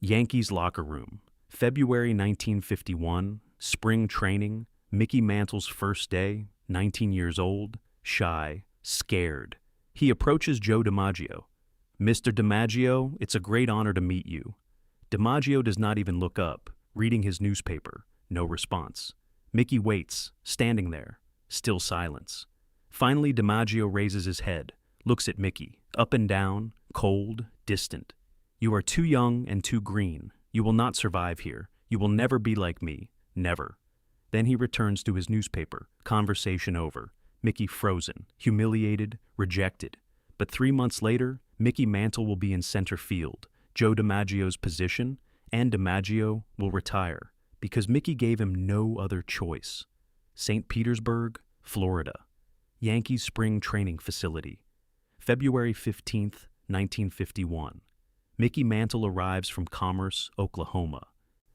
Yankees locker room. February 1951, spring training, Mickey Mantle's first day, 19 years old, shy, scared. He approaches Joe DiMaggio. "Mr. DiMaggio, it's a great honor to meet you." DiMaggio does not even look up, reading his newspaper. No response. Mickey waits, standing there. Still silence. Finally, DiMaggio raises his head, looks at Mickey, up and down, cold, distant. "You are too young and too green. You will not survive here. You will never be like me. Never." Then he returns to his newspaper, conversation over. Mickey frozen, humiliated, rejected. But 3 months later, Mickey Mantle will be in center field, Joe DiMaggio's position, and DiMaggio will retire, because Mickey gave him no other choice. St. Petersburg, Florida. Yankees spring training facility. February 15th, 1951. Mickey Mantle arrives from Commerce, Oklahoma.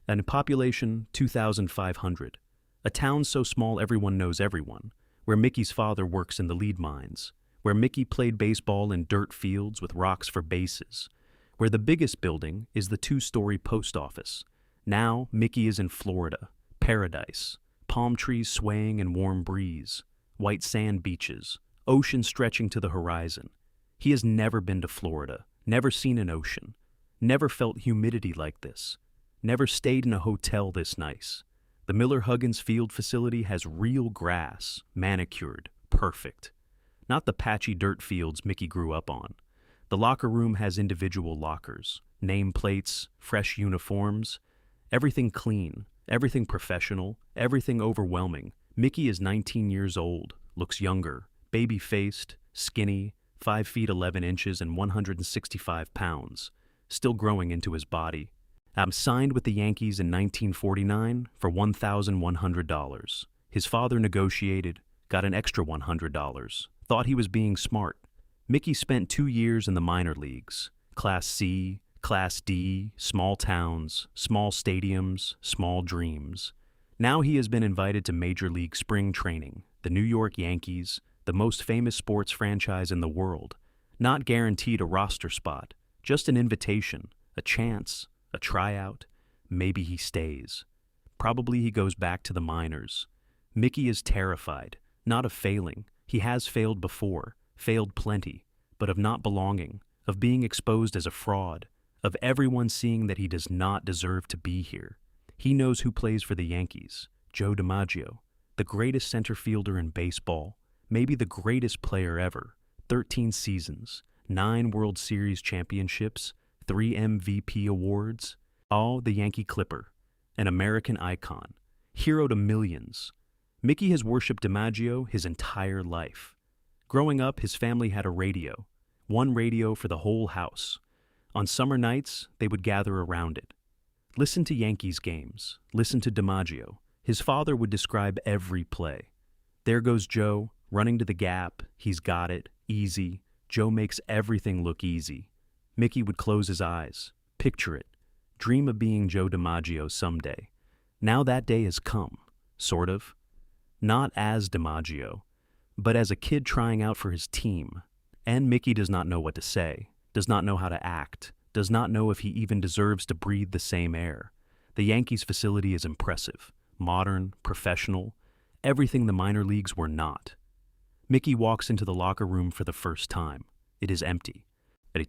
And population 2,500. A town so small everyone knows everyone, where Mickey's father works in the lead mines, where Mickey played baseball in dirt fields with rocks for bases, where the biggest building is the 2-story post office. Now Mickey is in Florida, paradise, palm trees swaying in warm breeze, white sand beaches, ocean stretching to the horizon. He has never been to Florida, never seen an ocean, never felt humidity like this, never stayed in a hotel this nice. The Miller-Huggins Field facility has real grass, manicured, perfect. Not the patchy dirt fields Mickey grew up on. The locker room has individual lockers, nameplates, fresh uniforms, everything clean, everything professional, everything overwhelming. Mickey is 19 years old, looks younger, baby-faced, skinny, 5 feet 11 inches and 165 pounds, still growing into his body. I'm signed with the Yankees in 1949 for $1,100. His father negotiated, got an extra $100, thought he was being smart. Mickey spent 2 years in the minor leagues, Class C, Class D, small towns, small stadiums, small dreams. Now he has been invited to Major League spring training, the New York Yankees, the most famous sports franchise in the world. Not guaranteed a roster spot, just an invitation, a chance, a tryout. Maybe he stays. Probably he goes back to the minors. Mickey is terrified, not of failing. He has failed before, failed plenty, but of not belonging, of being exposed as a fraud, of everyone seeing that he does not deserve to be here. He knows who plays for the Yankees, Joe DiMaggio, the greatest center fielder in baseball, maybe the greatest player ever, 13 seasons, 9 World Series championships, 3 MVP awards, all the Yankee Clipper, an American icon, hero to millions. Mickey has worshipped DiMaggio his entire life. Growing up, his family had a radio, one radio for the whole house. On summer nights, they would gather around it. Listen to Yankees games, listen to DiMaggio. His father would describe every play. There goes Joe, running to the gap, he's got it, easy. Joe makes everything look easy. Mickey would close his eyes, picture it, dream of being Joe DiMaggio someday. Now that day has come, sort of. Not as DiMaggio, but as a kid trying out for his team. And Mickey does not know what to say, does not know how to act, does not know if he even deserves to breathe the same air. The Yankees facility is impressive, modern, professional, everything the minor leagues were not. Mickey walks into the locker room for the first time. It is empty.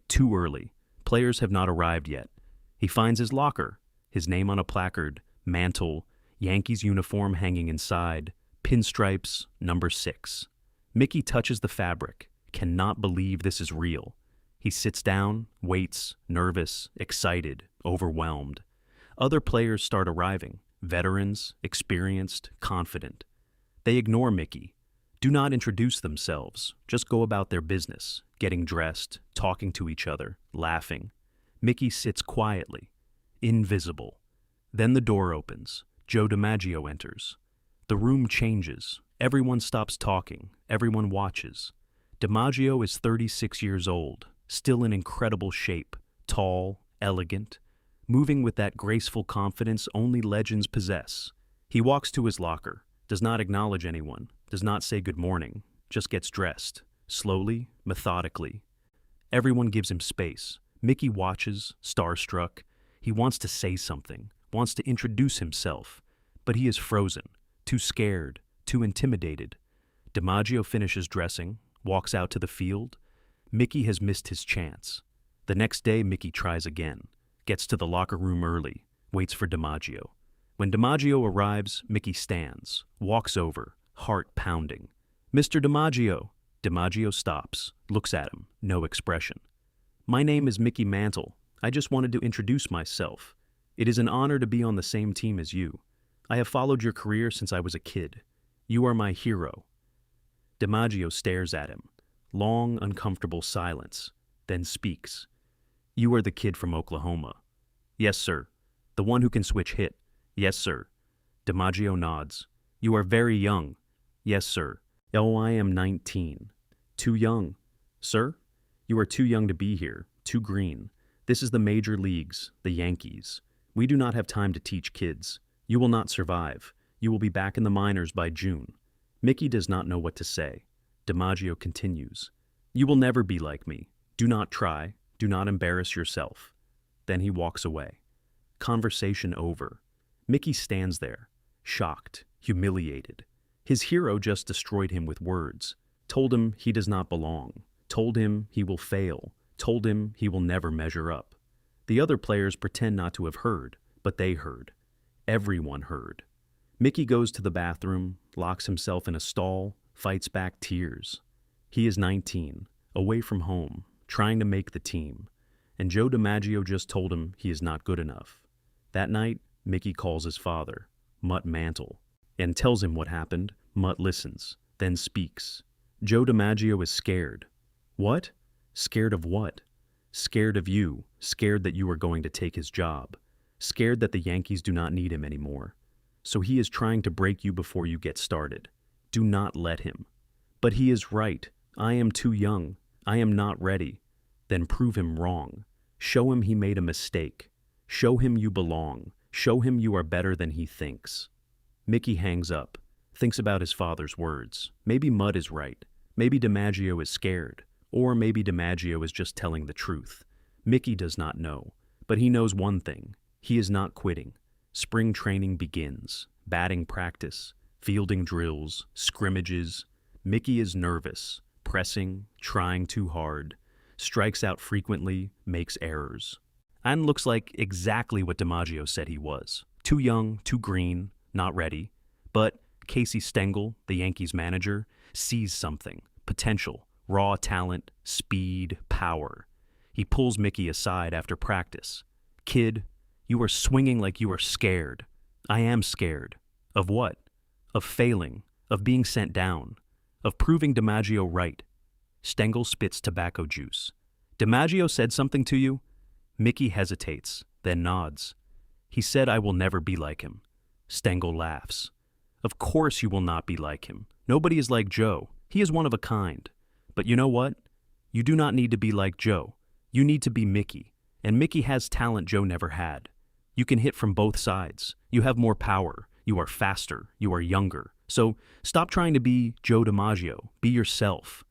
Too early. Players have not arrived yet. He finds his locker, his name on a placard, Mantle, Yankees uniform hanging inside, pinstripes, number 6. Mickey touches the fabric, cannot believe this is real. He sits down, waits, nervous, excited, overwhelmed. Other players start arriving, veterans, experienced, confident. They ignore Mickey, do not introduce themselves, just go about their business, getting dressed, talking to each other, laughing. Mickey sits quietly, invisible. Then the door opens. Joe DiMaggio enters. The room changes. Everyone stops talking. Everyone watches. DiMaggio is 36 years old, still in incredible shape, tall, elegant, moving with that graceful confidence only legends possess. He walks to his locker, does not acknowledge anyone, does not say good morning, just gets dressed, slowly, methodically. Everyone gives him space. Mickey watches, starstruck. He wants to say something, wants to introduce himself, but he is frozen, too scared, too intimidated. DiMaggio finishes dressing, walks out to the field. Mickey has missed his chance. The next day, Mickey tries again, gets to the locker room early, waits for DiMaggio. When DiMaggio arrives, Mickey stands, walks over, heart pounding. "Mr. DiMaggio!" DiMaggio stops, looks at him, no expression. "My name is Mickey Mantle. I just wanted to introduce myself. It is an honor to be on the same team as you. I have followed your career since I was a kid. You are my hero." DiMaggio stares at him. Long, uncomfortable silence, then speaks. "You are the kid from Oklahoma." "Yes, sir." "The one who can switch hit." "Yes, sir." DiMaggio nods. "You are very young." "Yes, sir." "Oh, I am 19. Too young." "Sir? You are too young to be here, too green. This is the major leagues, the Yankees. We do not have time to teach kids. You will not survive. You will be back in the minors by June." Mickey does not know what to say. DiMaggio continues. "You will never be like me. Do not try. Do not embarrass yourself." Then he walks away. Conversation over. Mickey stands there, shocked, humiliated. His hero just destroyed him with words, told him he does not belong, told him he will fail, told him he will never measure up. The other players pretend not to have heard, but they heard. Everyone heard. Mickey goes to the bathroom, locks himself in a stall, fights back tears. He is 19, away from home, trying to make the team, and Joe DiMaggio just told him he is not good enough. That night, Mickey calls his father, Mutt Mantle, and tells him what happened. Mutt listens, then speaks. Joe DiMaggio is scared. "What? Scared of what?" "Scared of you, scared that you are going to take his job, scared that the Yankees do not need him anymore. So he is trying to break you before you get started. Do not let him." "But he is right. I am too young. I am not ready." "Then prove him wrong. Show him he made a mistake. Show him you belong. Show him you are better than he thinks." Mickey hangs up, thinks about his father's words. Maybe Mutt is right. Maybe DiMaggio is scared. Or maybe DiMaggio is just telling the truth. Mickey does not know. But he knows one thing. He is not quitting. Spring training begins. Batting practice. Fielding drills. Scrimmages. Mickey is nervous. Pressing. Trying too hard. Strikes out frequently. Makes errors. And looks like exactly what DiMaggio said he was. Too young, too green, not ready. But Casey Stengel, the Yankees manager, sees something. Potential, raw talent, speed, power. He pulls Mickey aside after practice. "Kid, you are swinging like you are scared." "I am scared." "Of what?" "Of failing, of being sent down, of proving DiMaggio right." Stengel spits tobacco juice. "DiMaggio said something to you?" Mickey hesitates, then nods. "He said I will never be like him." Stengel laughs. "Of course you will not be like him. Nobody is like Joe. He is one of a kind. But you know what? You do not need to be like Joe. You need to be Mickey. And Mickey has talent Joe never had. You can hit from both sides. You have more power. You are faster. You are younger. So stop trying to be Joe DiMaggio. Be yourself."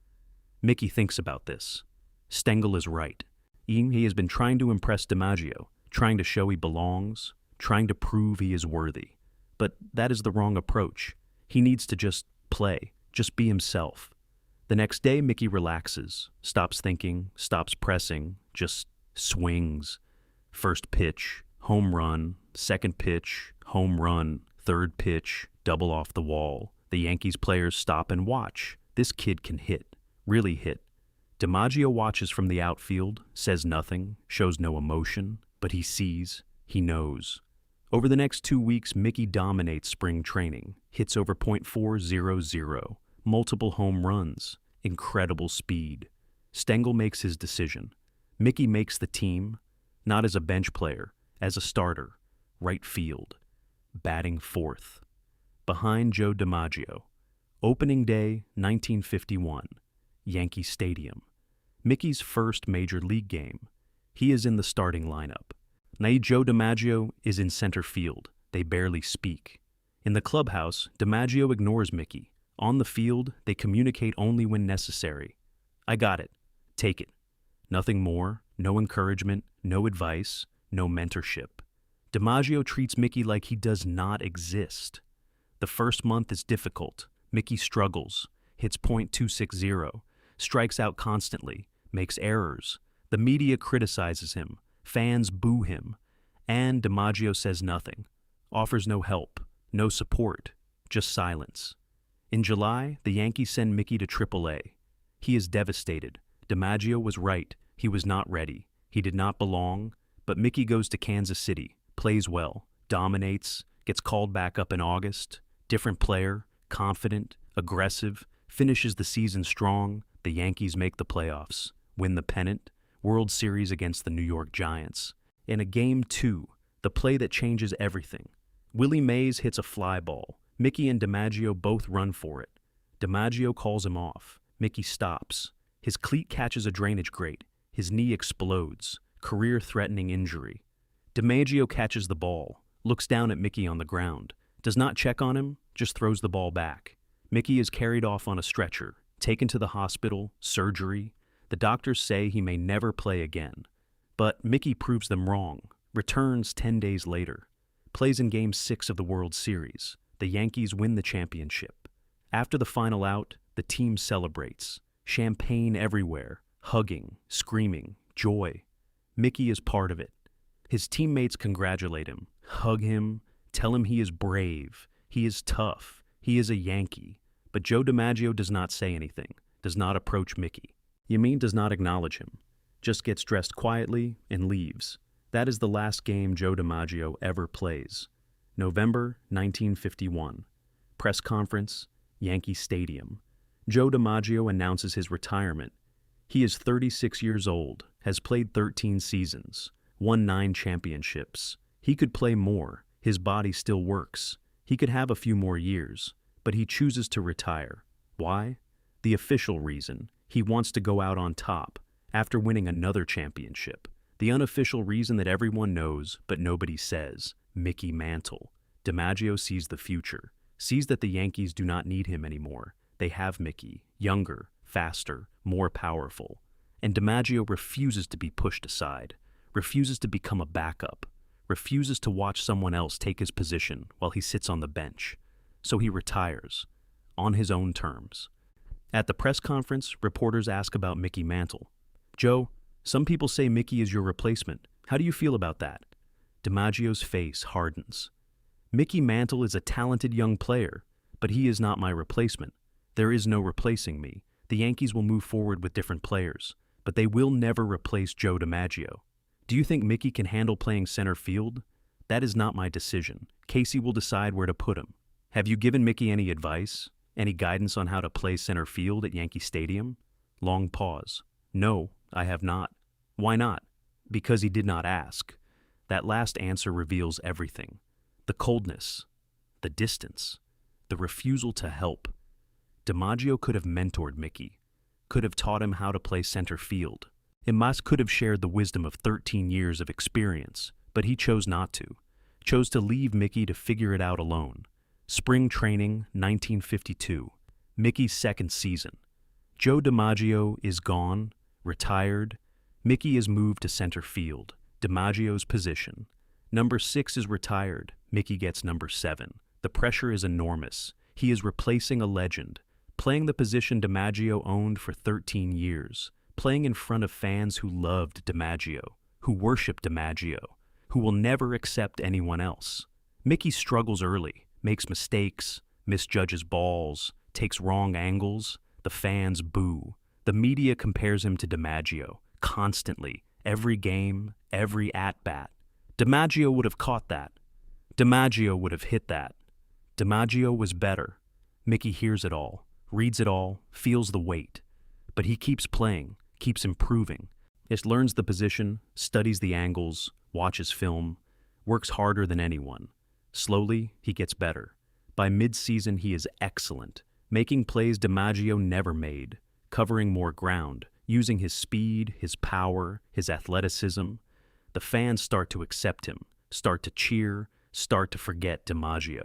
Mickey thinks about this. Stengel is right. He has been trying to impress DiMaggio, trying to show he belongs, trying to prove he is worthy. But that is the wrong approach. He needs to just play, just be himself. The next day, Mickey relaxes, stops thinking, stops pressing, just swings. First pitch, home run, second pitch, home run, third pitch, double off the wall. The Yankees players stop and watch. This kid can hit, really hit. DiMaggio watches from the outfield, says nothing, shows no emotion, but he sees, he knows. Over the next 2 weeks, Mickey dominates spring training, hits over .400, multiple home runs, incredible speed. Stengel makes his decision. Mickey makes the team, not as a bench player, as a starter, right field, batting fourth. Behind Joe DiMaggio. Opening day, 1951. Yankee Stadium. Mickey's first major league game. He is in the starting lineup. Joe DiMaggio is in center field. They barely speak. In the clubhouse, DiMaggio ignores Mickey. On the field, they communicate only when necessary. "I got it. Take it." Nothing more, no encouragement, no advice, no mentorship. DiMaggio treats Mickey like he does not exist. The first month is difficult. Mickey struggles, hits .260, strikes out constantly, makes errors. The media criticizes him, fans boo him, and DiMaggio says nothing, offers no help, no support, just silence. In July, the Yankees send Mickey to AAA. He is devastated. DiMaggio was right. He was not ready. He did not belong. But Mickey goes to Kansas City, plays well, dominates, gets called back up in August. Different player, confident, aggressive, finishes the season strong. The Yankees make the playoffs, win the pennant, World Series against the New York Giants. In a Game 2, the play that changes everything. Willie Mays hits a fly ball. Mickey and DiMaggio both run for it. DiMaggio calls him off. Mickey stops. His cleat catches a drainage grate. His knee explodes. Career-threatening injury. DiMaggio catches the ball, looks down at Mickey on the ground, does not check on him, just throws the ball back. Mickey is carried off on a stretcher, taken to the hospital, surgery. The doctors say he may never play again. But Mickey proves them wrong, returns 10 days later, plays in Game 6 of the World Series. The Yankees win the championship. After the final out, the team celebrates. Champagne everywhere, hugging, screaming, joy. Mickey is part of it. His teammates congratulate him, hug him, tell him he is brave, he is tough, he is a Yankee. But Joe DiMaggio does not say anything, does not approach Mickey. Yamin does not acknowledge him, just gets dressed quietly and leaves. That is the last game Joe DiMaggio ever plays. November 1951. Press conference, Yankee Stadium. Joe DiMaggio announces his retirement. He is 36 years old, has played 13 seasons, won 9 championships. He could play more. His body still works. He could have a few more years, but he chooses to retire. Why? The official reason. He wants to go out on top after winning another championship. The unofficial reason that everyone knows but nobody says. Mickey Mantle. DiMaggio sees the future, sees that the Yankees do not need him anymore. They have Mickey, younger, faster, more powerful. And DiMaggio refuses to be pushed aside, refuses to become a backup, refuses to watch someone else take his position while he sits on the bench. So he retires, on his own terms. At the press conference, reporters ask about Mickey Mantle. Joe, some people say Mickey is your replacement. How do you feel about that? DiMaggio's face hardens. Mickey Mantle is a talented young player, but he is not my replacement. There is no replacing me. The Yankees will move forward with different players, but they will never replace Joe DiMaggio. Do you think Mickey can handle playing center field? That is not my decision. Casey will decide where to put him. Have you given Mickey any advice? Any guidance on how to play center field at Yankee Stadium? Long pause. No, I have not. Why not? Because he did not ask. That last answer reveals everything. The coldness, the distance, the refusal to help. DiMaggio could have mentored Mickey, could have taught him how to play center field. Imas could have shared the wisdom of 13 years of experience, but he chose not to. Chose to leave Mickey to figure it out alone. Spring training, 1952. Mickey's second season. Joe DiMaggio is gone, retired. Mickey is moved to center field, DiMaggio's position. Number 6 is retired. Mickey gets number 7. The pressure is enormous. He is replacing a legend, playing the position DiMaggio owned for 13 years, playing in front of fans who loved DiMaggio, who worship DiMaggio, who will never accept anyone else. Mickey struggles early, makes mistakes, misjudges balls, takes wrong angles. The fans boo. The media compares him to DiMaggio, constantly, every game, every at-bat. DiMaggio would have caught that. DiMaggio would have hit that. DiMaggio was better. Mickey hears it all, reads it all, feels the weight. But he keeps playing, keeps improving. He learns the position, studies the angles, watches film, works harder than anyone. Slowly, he gets better. By mid-season, he is excellent, making plays DiMaggio never made, covering more ground, using his speed, his power, his athleticism. The fans start to accept him, start to cheer, start to forget DiMaggio.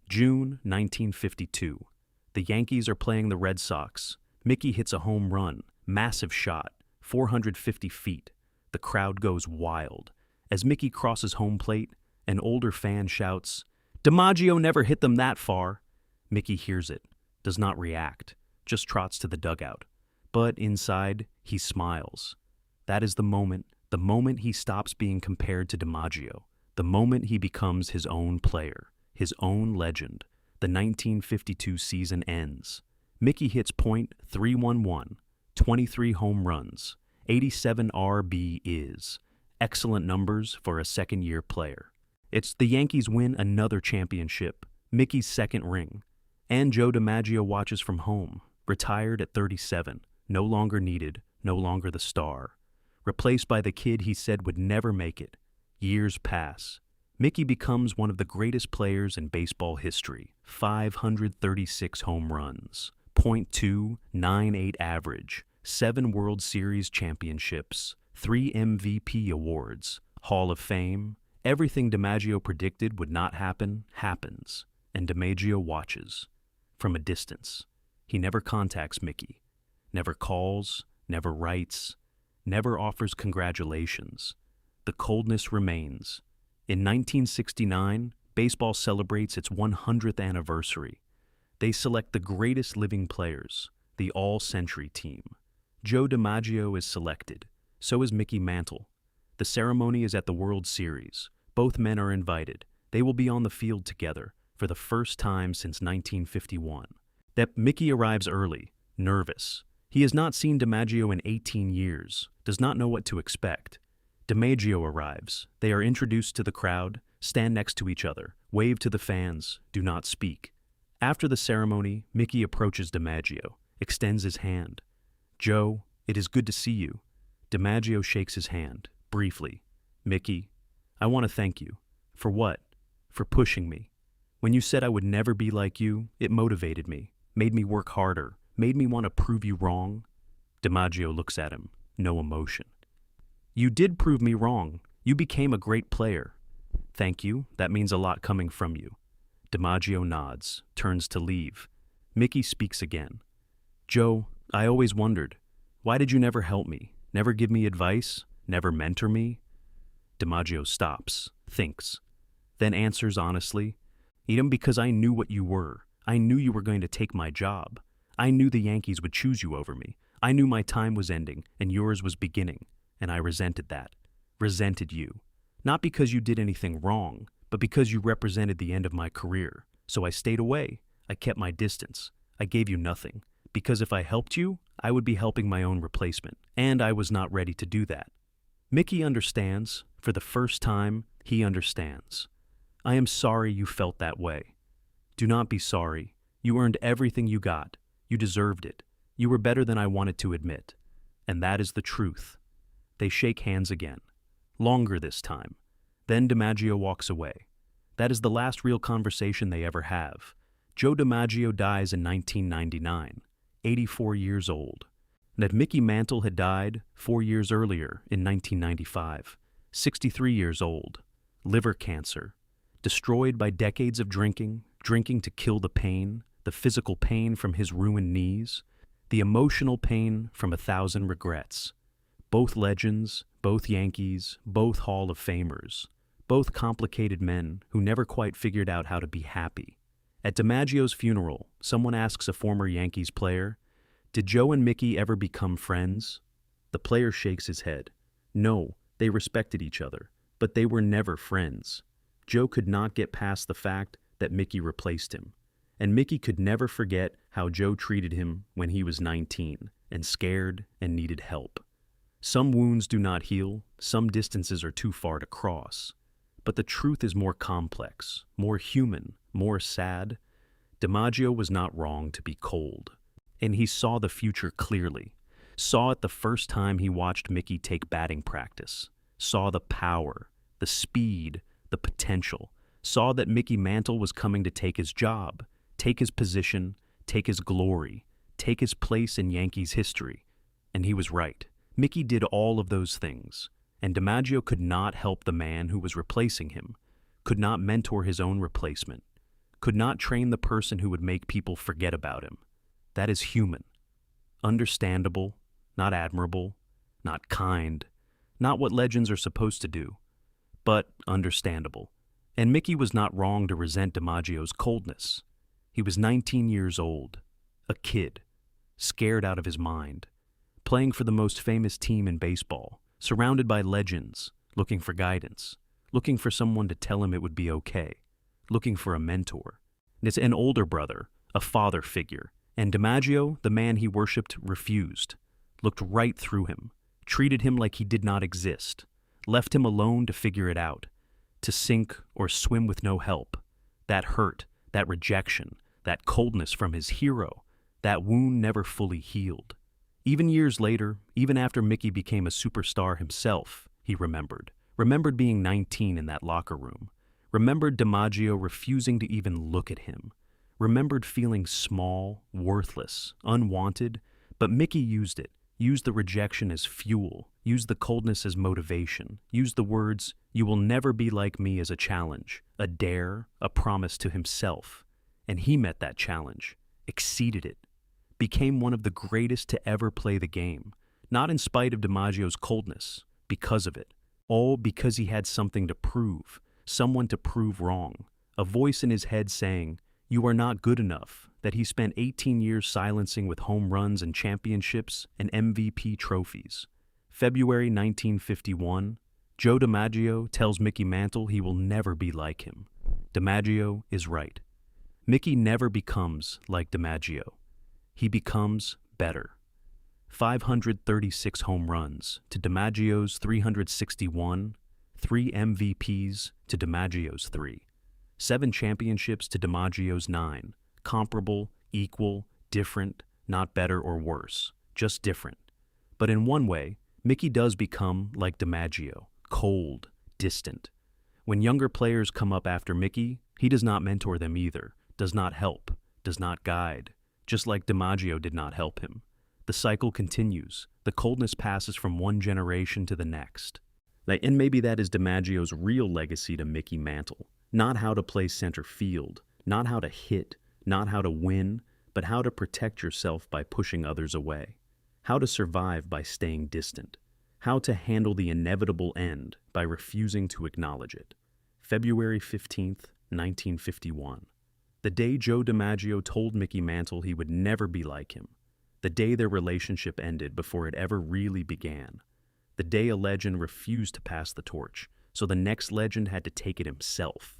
June 1952. The Yankees are playing the Red Sox. Mickey hits a home run, massive shot, 450 feet. The crowd goes wild. As Mickey crosses home plate, an older fan shouts, "DiMaggio never hit them that far." Mickey hears it, does not react, just trots to the dugout. But inside, he smiles. That is the moment he stops being compared to DiMaggio, the moment he becomes his own player, his own legend. The 1952 season ends. Mickey hits .311, 23 home runs, 87 RBIs. Excellent numbers for a second-year player. It's the Yankees win another championship, Mickey's second ring. And Joe DiMaggio watches from home, retired at 37, no longer needed, no longer the star. Replaced by the kid he said would never make it. Years pass. Mickey becomes one of the greatest players in baseball history. 536 home runs, .298 average, 7 World Series championships, 3 MVP awards, Hall of Fame. Everything DiMaggio predicted would not happen, happens. And DiMaggio watches. From a distance. He never contacts Mickey. Never calls, never writes, never offers congratulations. The coldness remains. In 1969, baseball celebrates its 100th anniversary. They select the greatest living players, the all-century team. Joe DiMaggio is selected. So is Mickey Mantle. The ceremony is at the World Series. Both men are invited. They will be on the field together for the first time since 1951. That Mickey arrives early, nervous. He has not seen DiMaggio in 18 years, does not know what to expect. DiMaggio arrives. They are introduced to the crowd, stand next to each other, wave to the fans, do not speak. After the ceremony, Mickey approaches DiMaggio, extends his hand. "Joe, it is good to see you." DiMaggio shakes his hand, briefly. "Mickey, I want to thank you." "For what?" "For pushing me. When you said I would never be like you, it motivated me, made me work harder, made me want to prove you wrong." DiMaggio looks at him, no emotion. "You did prove me wrong. You became a great player." "Thank you, that means a lot coming from you." DiMaggio nods, turns to leave. Mickey speaks again. "Joe, I always wondered, why did you never help me, never give me advice, never mentor me?" DiMaggio stops, thinks, then answers honestly, "Edom, because I knew what you were. I knew you were going to take my job. I knew the Yankees would choose you over me. I knew my time was ending and yours was beginning, and I resented that. Resented you. Not because you did anything wrong, but because you represented the end of my career. So I stayed away. I kept my distance. I gave you nothing. Because if I helped you, I would be helping my own replacement, and I was not ready to do that." Mickey understands. For the first time, he understands. "I am sorry you felt that way." "Do not be sorry. You earned everything you got. You deserved it. You were better than I wanted to admit. And that is the truth." They shake hands again. Longer this time. Then DiMaggio walks away. That is the last real conversation they ever have. Joe DiMaggio dies in 1999, 84 years old. And if Mickey Mantle had died 4 years earlier in 1995, 63 years old, liver cancer, destroyed by decades of drinking to kill the pain, the physical pain from his ruined knees, the emotional pain from 1,000 regrets. Both legends, both Yankees, both Hall of Famers, both complicated men who never quite figured out how to be happy. At DiMaggio's funeral, someone asks a former Yankees player, "Did Joe and Mickey ever become friends?" The player shakes his head. No, they respected each other, but they were never friends. Joe could not get past the fact that Mickey replaced him, and Mickey could never forget how Joe treated him when he was 19 and scared and needed help. Some wounds do not heal, some distances are too far to cross. But the truth is more complex, more human, more sad. DiMaggio was not wrong to be cold, and he saw the future clearly, saw it the first time he watched Mickey take batting practice, saw the power, the speed, the potential, saw that Mickey Mantle was coming to take his job, take his position, take his glory, take his place in Yankees history. And he was right. Mickey did all of those things, and DiMaggio could not help the man who was replacing him, could not mentor his own replacement, could not train the person who would make people forget about him. That is human. Understandable, not admirable, not kind, not what legends are supposed to do. but understandable. And Mickey was not wrong to resent DiMaggio's coldness. He was 19 years old, a kid, scared out of his mind, playing for the most famous team in baseball, surrounded by legends, looking for guidance, looking for someone to tell him it would be okay, looking for a mentor. It's an older brother, a father figure, and DiMaggio, the man he worshipped, refused, looked right through him, treated him like he did not exist, left him alone to figure it out, to sink or swim with no help. That hurt, that rejection, that coldness from his hero, that wound never fully healed. Even years later, even after Mickey became a superstar himself, he remembered being 19 in that locker room, remembered DiMaggio refusing to even look at him, remembered feeling small, worthless, unwanted, but Mickey used the rejection as fuel, used the coldness as motivation, used the words, "You will never be like me," as a challenge, a dare, a promise to himself. And he met that challenge, exceeded it, became one of the greatest to ever play the game, not in spite of DiMaggio's coldness, because of it. All because he had something to prove, someone to prove wrong, a voice in his head saying, "You are not good enough," that he spent 18 years silencing with home runs and championships and MVP trophies. February 1951, Joe DiMaggio tells Mickey Mantle he will never be like him. DiMaggio is right. Mickey never becomes like DiMaggio. He becomes better. 536 home runs to DiMaggio's 361, 3 MVPs to DiMaggio's 3, 7 championships to DiMaggio's 9, comparable, equal, different, not better or worse, just different. But in one way, Mickey does become like DiMaggio, cold, distant. When younger players come up after Mickey, he does not mentor them either, does not help, does not guide, just like DiMaggio did not help him. The cycle continues. The coldness passes from one generation to the next. And maybe that is DiMaggio's real legacy to Mickey Mantle. Not how to play center field, not how to hit, not how to win, but how to protect yourself by pushing others away. How to survive by staying distant. How to handle the inevitable end by refusing to acknowledge it. February 15th, 1951. The day Joe DiMaggio told Mickey Mantle he would never be like him. The day their relationship ended before it ever really began. The day a legend refused to pass the torch, so the next legend had to take it himself.